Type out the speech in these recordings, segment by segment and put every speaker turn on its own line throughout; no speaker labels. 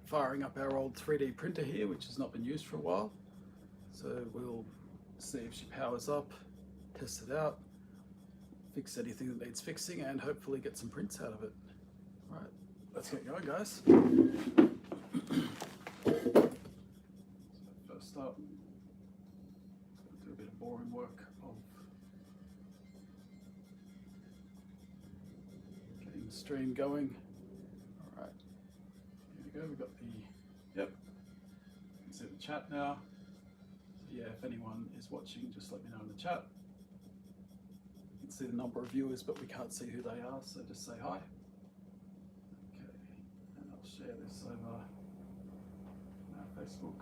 firing up our old 3D printer here, which has not been used for a while. So we'll see if she powers up, test it out, fix anything that needs fixing, and hopefully get some prints out of it. All right, let's get going, guys. So first up, do a bit of boring work of getting the stream going. All right, here we go. We've got the, yep, you can see the chat now. So yeah, if anyone is watching, just let me know in the chat. You can see the number of viewers, but we can't see who they are, so just say hi. Okay, and I'll share this over our Facebook.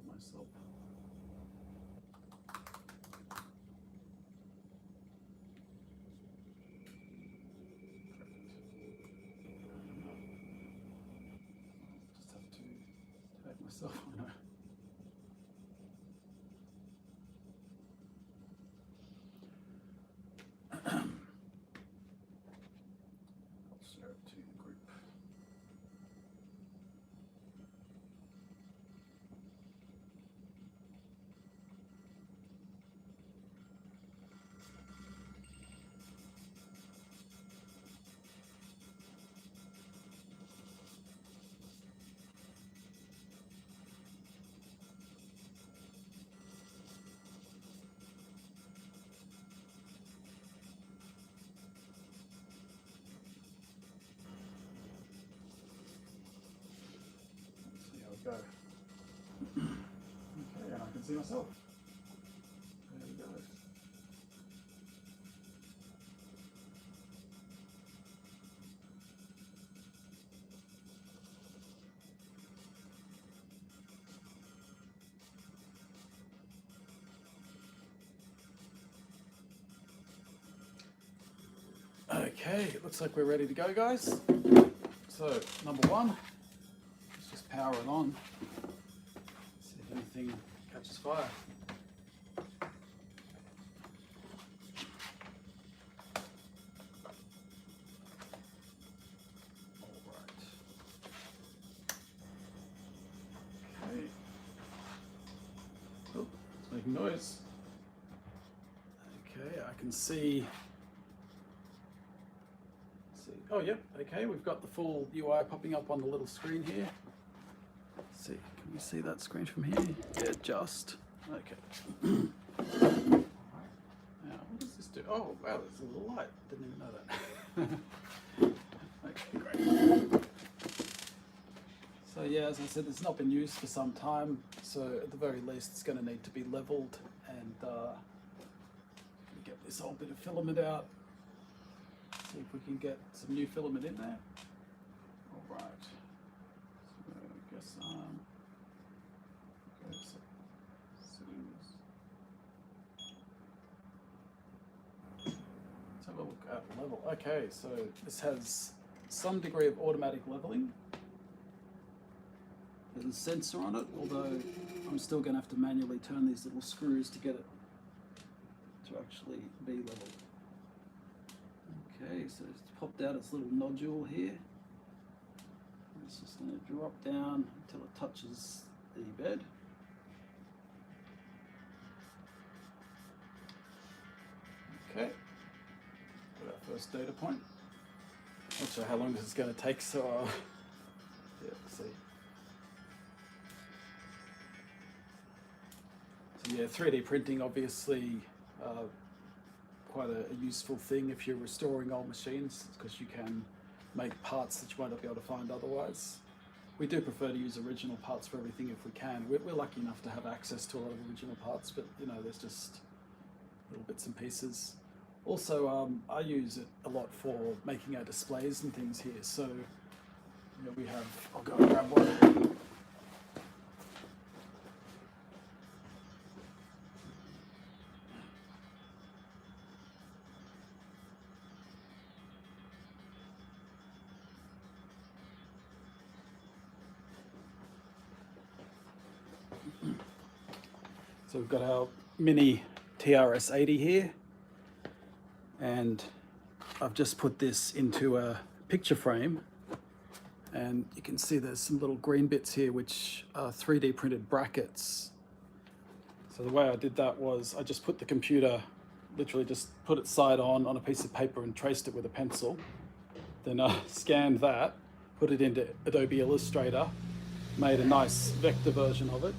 Myself. Just have to tag myself on it. I'll share it to the group. Go. Okay, and I can see myself. There we go. Okay, it looks like we're ready to go, guys. So, number one, let's just power it on. See if anything catches fire. All right. Okay. Oh, it's making noise. Okay, I can see. Oh, yep, okay, we've got the full UI popping up on the little screen here. Let's see, can we see that screen from here? Yeah, just. Okay. Now, what does this do? Oh, wow, there's a little light. Didn't even know that. Okay, great. So yeah, as I said, it's not been used for some time, so at the very least it's going to need to be leveled and get this whole bit of filament out. See if we can get some new filament in there. All right. So I guess okay, so settings. Let's have a look at level. Okay, so this has some degree of automatic leveling. There's a sensor on it, although I'm still going to have to manually turn these little screws to get it to actually be level. Okay, so it's popped out its little nodule here. It's just going to drop down until it touches the bed. Okay, got our first data point. Not sure how long this is going to take, so yeah, let's see. yeah, 3D printing obviously quite a useful thing if you're restoring old machines, because you can make parts that you might not be able to find otherwise. We do prefer to use original parts for everything if we can. We're lucky enough to have access to a lot of original parts, but you know, there's just little bits and pieces. Also, I use it a lot for making our displays and things here. So, you know, we have, I'll go and grab one. So we've got our mini TRS-80 here, and I've just put this into a picture frame, and you can see there's some little green bits here which are 3D printed brackets. So the way I did that was I just put the computer, literally just put it side on a piece of paper and traced it with a pencil. Then I scanned that, put it into Adobe Illustrator, made a nice vector version of it.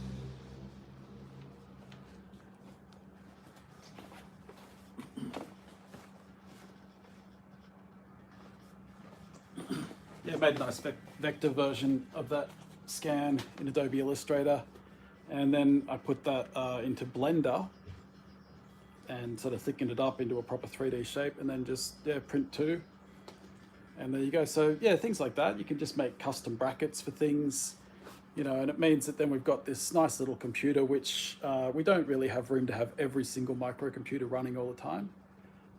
Yeah, made a nice vector version of that scan in Adobe Illustrator, and then I put that into Blender and sort of thickened it up into a proper 3D shape, and then just print to, and there you go. So yeah, things like that. You can just make custom brackets for things, you know, and it means that then we've got this nice little computer which we don't really have room to have every single microcomputer running all the time,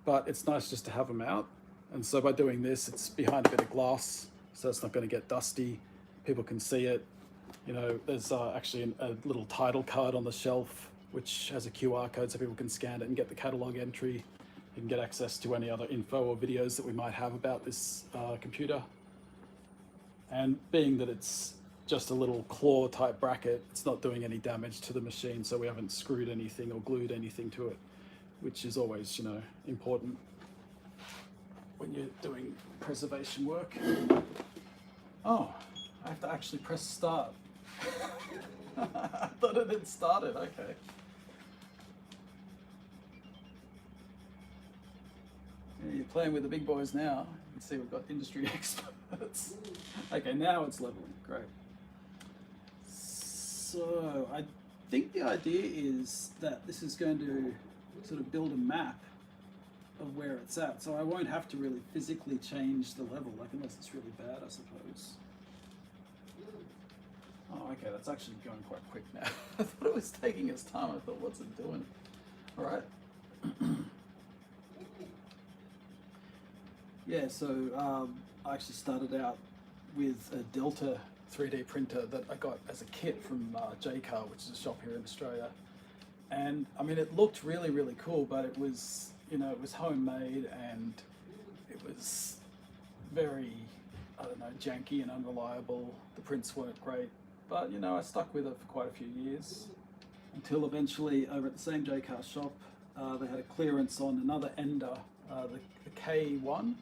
but it's nice just to have them out. And so by doing this, it's behind a bit of glass, so it's not going to get dusty. People can see it. You know, there's actually a little title card on the shelf which has a QR code so people can scan it and get the catalog entry. You can get access to any other info or videos that we might have about this computer. And being that it's just a little claw type bracket, it's not doing any damage to the machine, so we haven't screwed anything or glued anything to it, which is always, you know, important when you're doing preservation work. Oh, I have to actually press start. I thought it had started, okay. Yeah, you're playing with the big boys now. You can see we've got industry experts. Okay, now it's leveling, great. So I think the idea is that this is going to sort of build a map of where it's at, so I won't have to really physically change the level, like, unless it's really bad, I suppose. Oh, okay, that's actually going quite quick now. I thought it was taking its time. I thought, what's it doing? All right. Yeah, so I actually started out with a Delta 3D printer that I got as a kit from JCar, which is a shop here in Australia. And I mean, it looked really, really cool, but it was, you know, it was homemade and it was very, I don't know, janky and unreliable. The prints weren't great, but you know, I stuck with it for quite a few years until eventually over at the same JCar shop, they had a clearance on another Ender, the K1,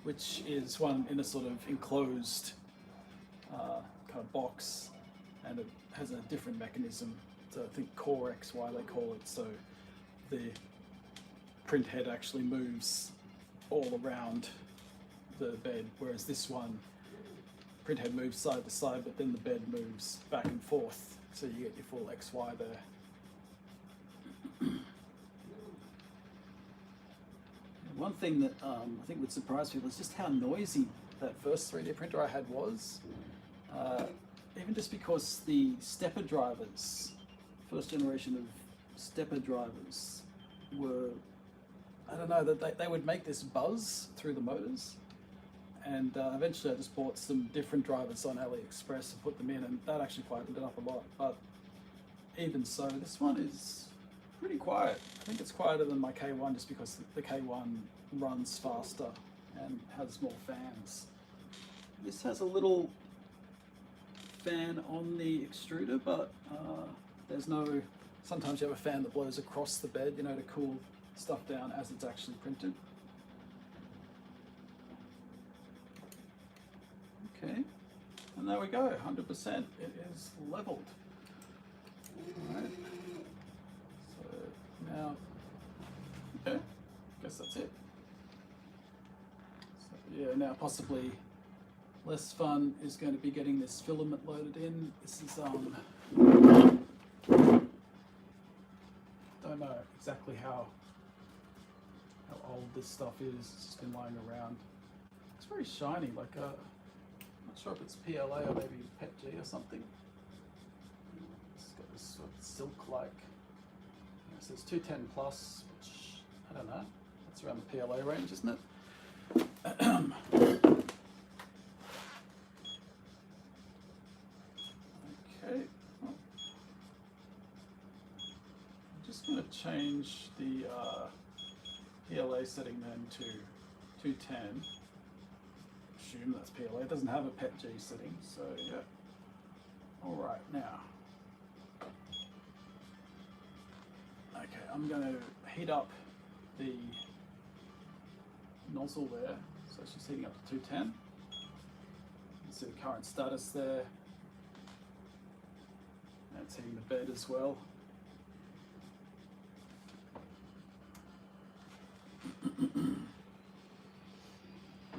which is one in a sort of enclosed kind of box, and it has a different mechanism. So I think Core XY they call it, so the print head actually moves all around the bed, whereas this one, print head moves side to side, but then the bed moves back and forth, so you get your full XY there. One thing that I think would surprise people is just how noisy that first 3D printer I had was. Even just because the stepper drivers, first generation of stepper drivers, were, I don't know, that they would make this buzz through the motors. And eventually I just bought some different drivers on AliExpress and put them in, and that actually quietened it up a lot. But even so, this one is pretty quiet. I think it's quieter than my K1 just because the K1 runs faster and has more fans. This has a little fan on the extruder, but there's no, sometimes you have a fan that blows across the bed, you know, to cool stuff down as it's actually printed. Okay, and there we go, 100%, it is leveled. All right. Now, okay, guess that's it. So, yeah, now possibly less fun is going to be getting this filament loaded in. This is don't know exactly how old this stuff is. It's just been lying around. It's very shiny, like I'm not sure if it's PLA or maybe PETG or something. It's got this sort of silk-like. It says 210 plus, which I don't know. That's around the PLA range, isn't it? Okay. Well, I'm just going to change the PLA setting then to 210. Assume that's PLA. It doesn't have a PETG setting, so yeah. All right, now. Okay, I'm going to heat up the nozzle there. So she's heating up to 210. You can see the current status there. And it's heating the bed as well.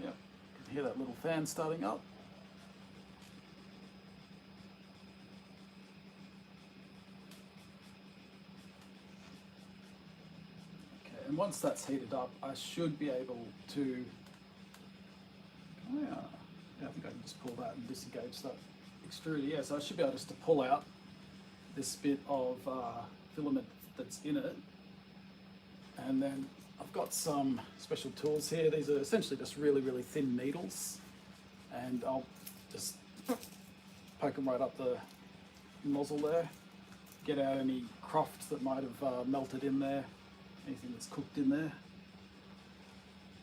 Yep, you can hear that little fan starting up. And once that's heated up, I should be able to, yeah, I think I can just pull that and disengage that extruder. Yeah, so I should be able just to pull out this bit of filament that's in it. And then I've got some special tools here. These are essentially just really, really thin needles. And I'll just poke them right up the nozzle there, get out any croft that might have melted in there. Anything that's cooked in there.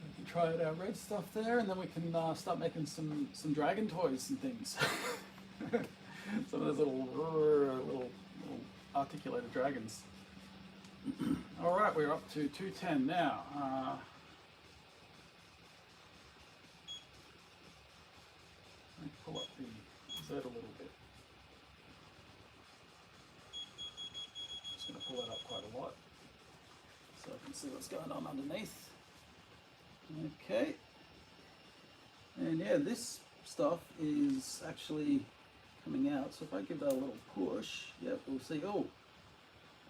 We can try out our red stuff there, and then we can start making some dragon toys and things. Some of those little articulated dragons. All right, we're up to 210 now. Let me pull up the Z a little bit. Just going to pull that up quite a lot, so I can see what's going on underneath. Okay. And yeah, this stuff is actually coming out. So if I give that a little push, yep, we'll see, oh,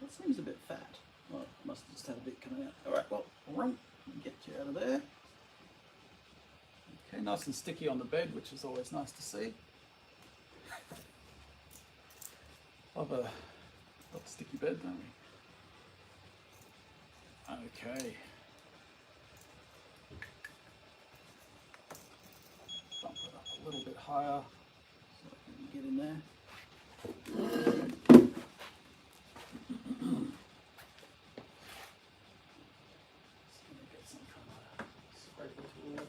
that seems a bit fat. Well, I must have just had a bit coming out. All right, well, get you out of there. Okay, nice and sticky on the bed, which is always nice to see. Love a sticky bed, don't we? Okay. Bump it up a little bit higher so I can get in there. Get some kind of scraper tool.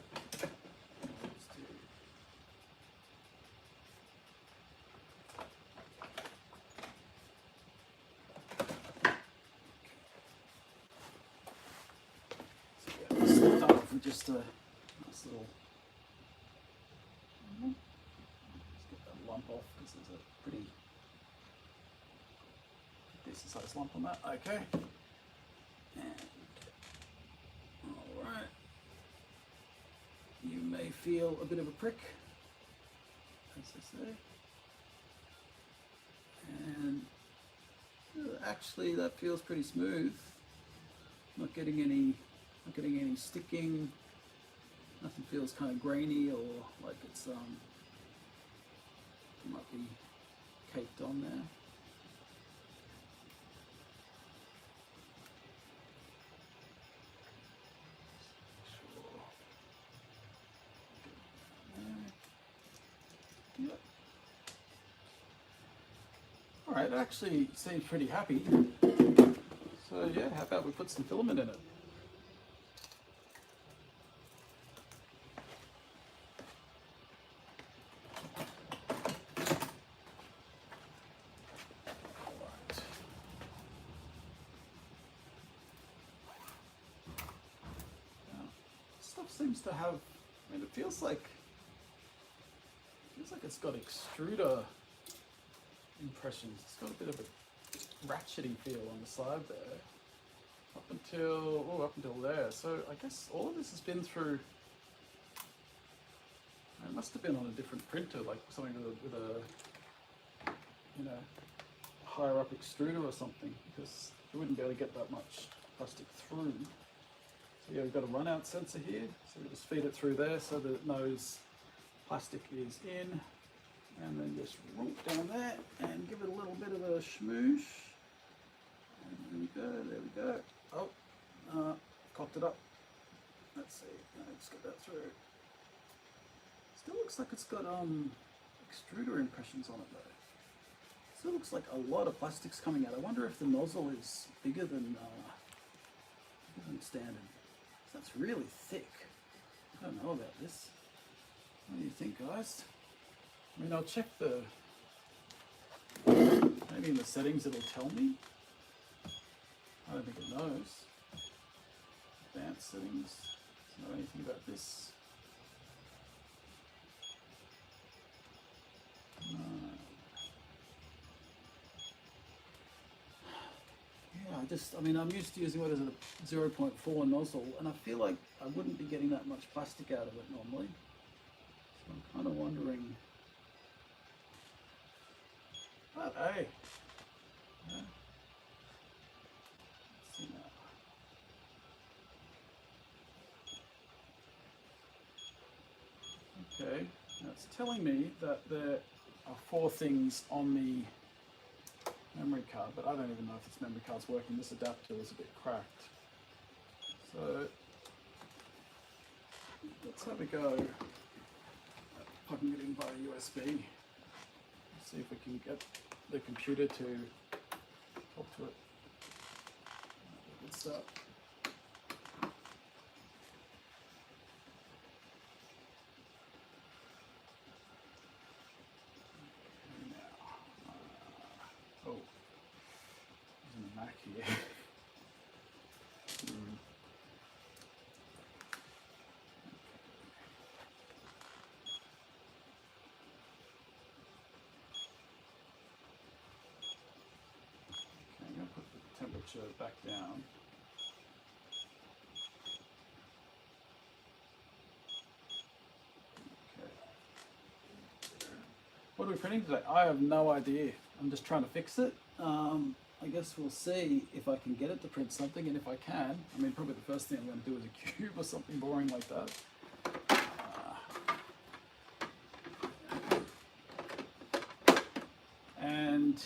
Start off with just a nice little, just get that lump off because there's a pretty decent sized lump on that. Okay. And, all right. You may feel a bit of a prick, as I say. And actually that feels pretty smooth. Not getting any sticking. Nothing feels kind of grainy or like it's it might be caked on there. Sure. Yep. All right, it actually seems pretty happy. So yeah, how about we put some filament in it? Seems to have, I mean, it feels like it's got extruder impressions. It's got a bit of a ratchety feel on the side there. up until there. So I guess all of this has been through. It must have been on a different printer, like something with a you know, higher up extruder or something, because you wouldn't be able to get that much plastic through. So yeah, we've got a run out sensor here, so we just feed it through there so that it knows plastic is in, and then just root down there and give it a little bit of a schmoosh. And there we go. Oh, cocked it up. Let's see, let's get that through. Still looks like it's got extruder impressions on it though. Still looks like a lot of plastic's coming out. I wonder if the nozzle is bigger than standard. That's really thick. I don't know about this. What do you think, guys? I mean, I'll check the, maybe in the settings it'll tell me. I don't think it knows. Advanced settings. Doesn't know anything about this. No. Yeah, I mean, I'm used to using what is it, a 0.4 nozzle, and I feel like I wouldn't be getting that much plastic out of it normally. So I'm kind of wondering. But hey, yeah. Let's see now. Okay, now it's telling me that there are 4 things on the memory card, but I don't even know if this memory card's working. This adapter is a bit cracked. So let's have a go at plugging it in via USB. See if we can get the computer to talk to it. Good start. Mac here. Okay, I'm going to put the temperature back down. Okay. What are we printing today? I have no idea. I'm just trying to fix it. I guess we'll see if I can get it to print something, and if I can, I mean, probably the first thing I'm going to do is a cube or something boring like that. And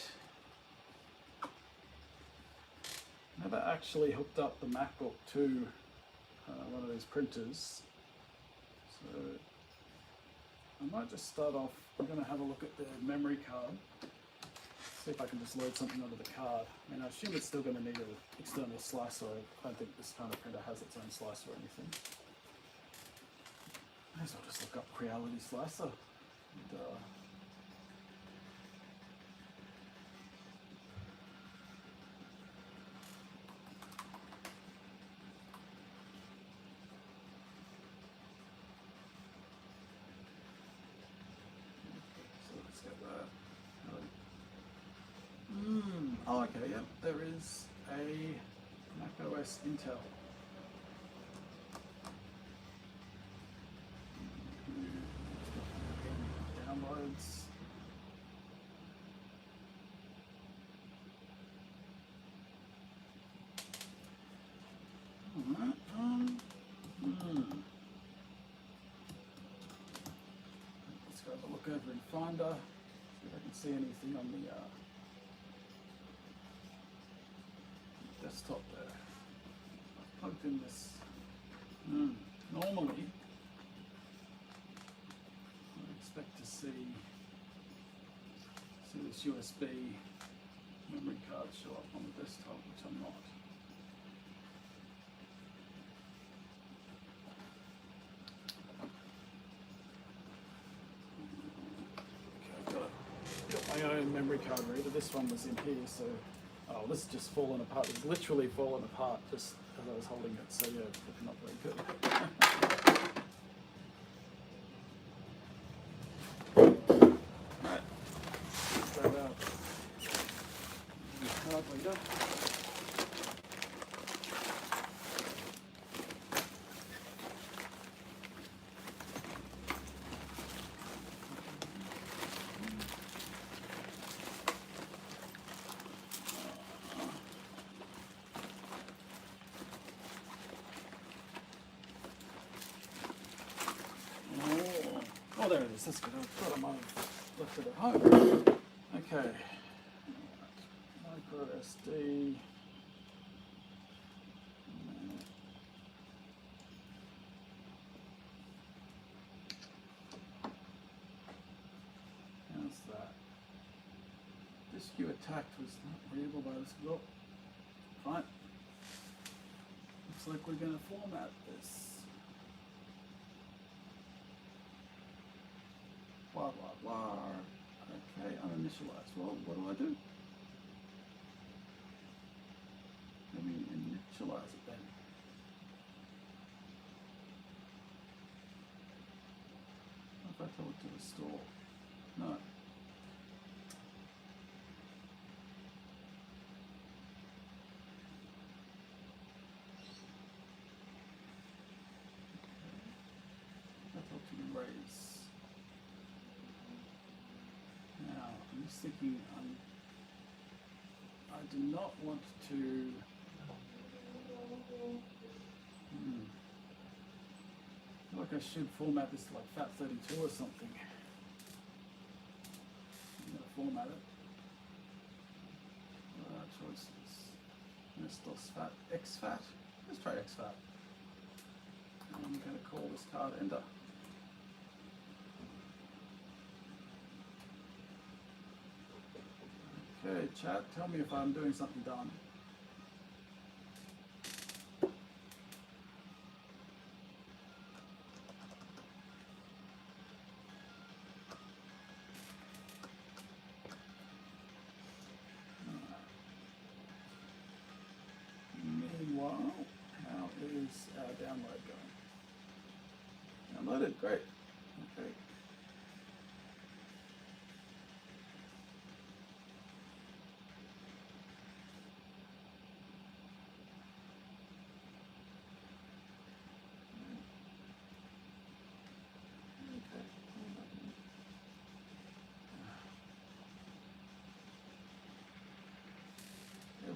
I never actually hooked up the MacBook to one of these printers, so I might just start off. I'm going to have a look at the memory card. See if I can just load something onto the card. I mean, I assume it's still going to need an external slicer. I don't think this kind of printer has its own slicer or anything. I guess I'll just look up Creality Slicer. And, so let's get that. Oh, okay, yep, there is a Mac OS Intel. Downloads. Alright, let's go have a look over in Finder, see if I can see anything on the desktop there. I've plugged in this. Normally, I expect to see this USB memory card show up on the desktop, which I'm not. Okay, I've got my own memory card reader. This one was in here, so. Oh, this is just fallen apart. It's literally fallen apart just as I was holding it. So yeah, it's not very good. Right, start out. Card reader. Oh, there it is. That's good. I thought I might have left it at home. Okay. Micro SD. How's that? Disk you attacked was not readable by this. Well, fine. Looks like we're going to format this. Blah, blah, blah. Okay, uninitialized. Well, what do? Let me initialize it then. What if I tell it to restore? No. I tell it to erase. Now, I'm just thinking, I do not want to. I feel like I should format this to like FAT32 or something. I'm going to format it. Choices. MS-DOS FAT, XFAT. Let's try XFAT. And I'm going to call this card Ender. Okay, chat, tell me if I'm doing something dumb. Meanwhile, how is our download going? Downloaded, great. Okay.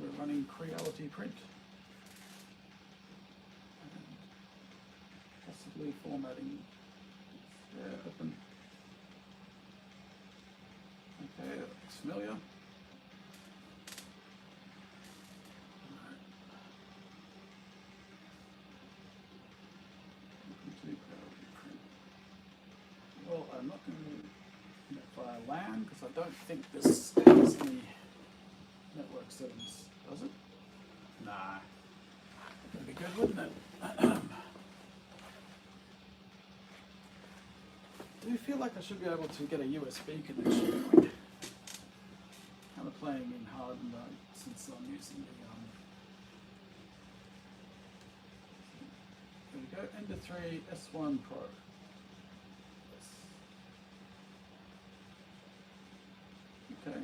We're running Creality Print and possibly formatting. Yeah, open. Okay, that looks familiar. Well, I'm not going to via LAN because I don't think this has any network settings, does it? Nah. That'd be good, wouldn't it? Do you feel like I should be able to get a USB connection going? Kind of playing in hard mode since I'm using the there we go, Ender 3 S1 Pro. Yes. Okay.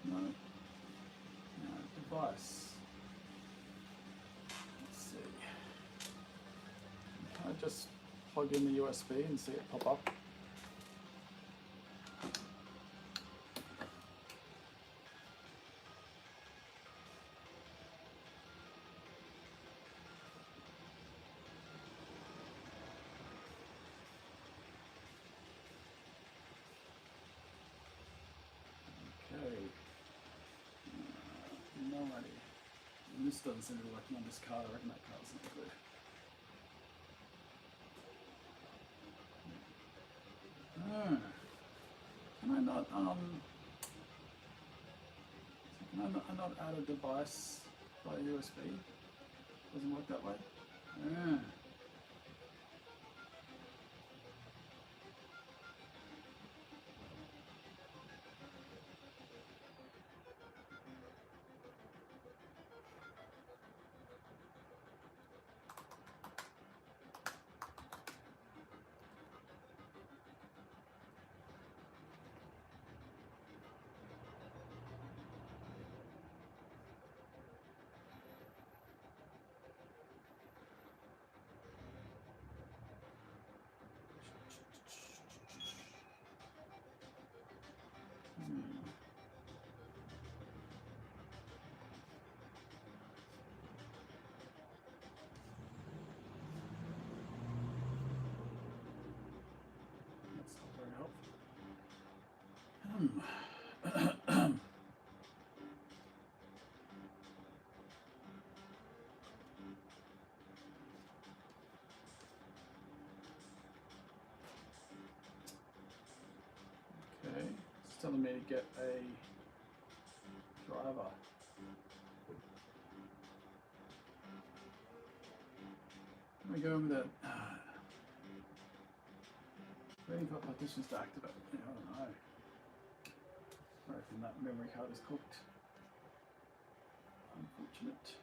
No. No, device. Let's see. Can I just plug in the USB and see it pop up? No idea. And this doesn't seem to be working on this card. I reckon that card's not good. Can I not add a device by USB? Doesn't work that way? Okay, it's telling me to get a driver. Let me go with that. Waiting for partitions to activate. Yeah, I don't know. I reckon that memory card is cooked. Unfortunate.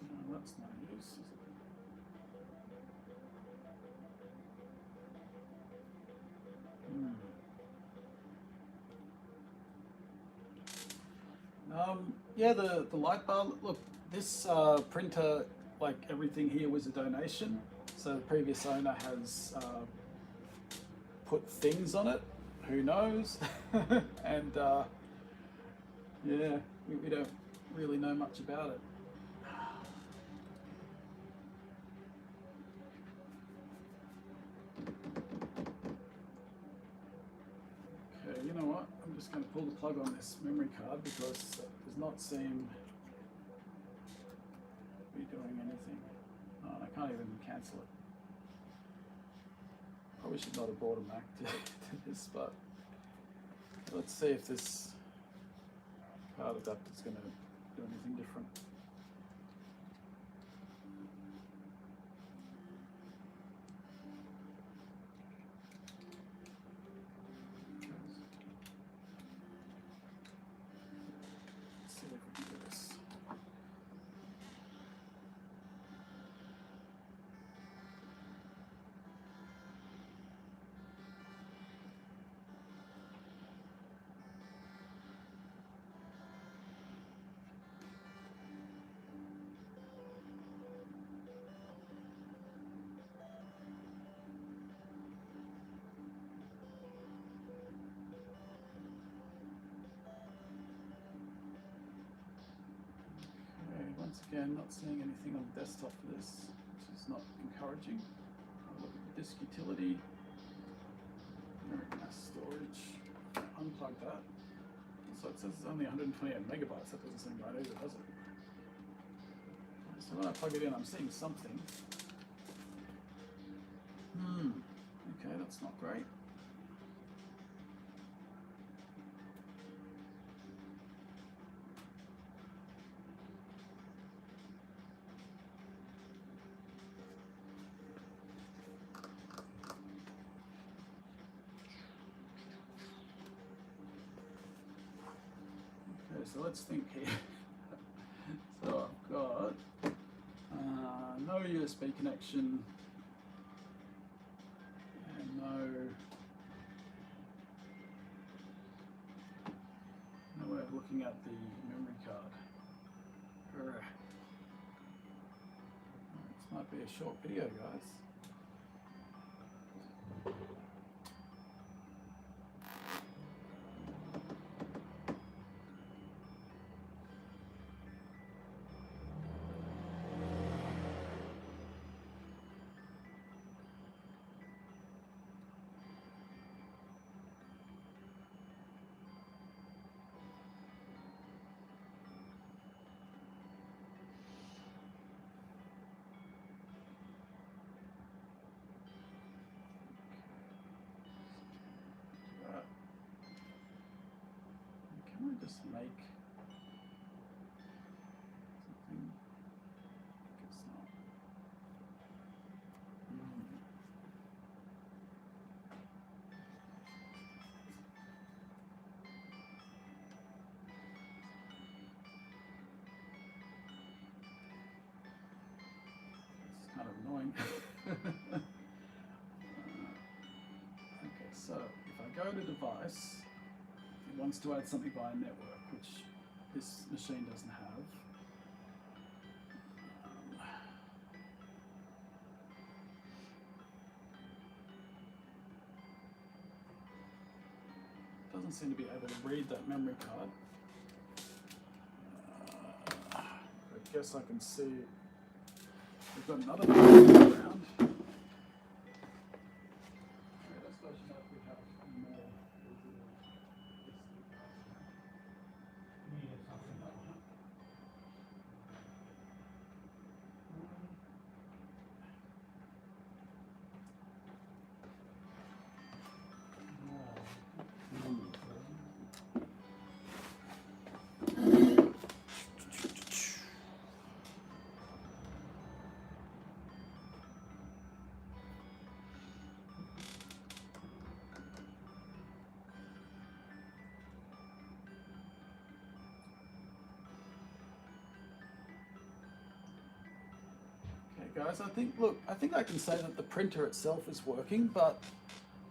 No, that's no use, is it? Yeah, the light bar, look, this printer, like everything here, was a donation. So the previous owner has put things on it, who knows? And yeah, we don't really know much about it. Okay, you know what? I'm just going to pull the plug on this memory card because it does not seem to be doing anything. Oh, and I can't even cancel it. Probably should not have bought a Mac to this, but let's see if this card adapter is going to do anything different. Let's see if we can do this. Once again, not seeing anything on the desktop for this, which is not encouraging. I'll look at the disk utility, memory mass storage, unplug that. So it says it's only 128 megabytes, that doesn't seem right either, does it? So when I plug it in, I'm seeing something. Okay, that's not great. So let's think here. So I've got no USB connection and no way of looking at the memory card. This might be a short video, guys. Can I just make something? I guess not. It's kind of annoying. Okay, so if I a device, it wants to add something via network, which this machine doesn't have. Doesn't seem to be able to read that memory card. I guess I can see we've got another device around. Guys, I think I can say that the printer itself is working, but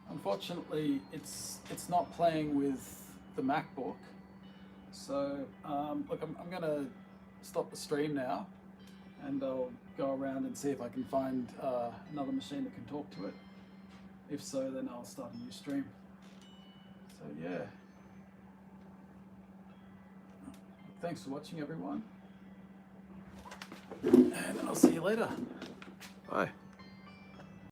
unfortunately it's not playing with the MacBook. So look, I'm gonna stop the stream now, and I'll go around and see if I can find another machine that can talk to it. If so, then I'll start a new stream. So yeah, thanks for watching, everyone. And I'll see you later. Bye.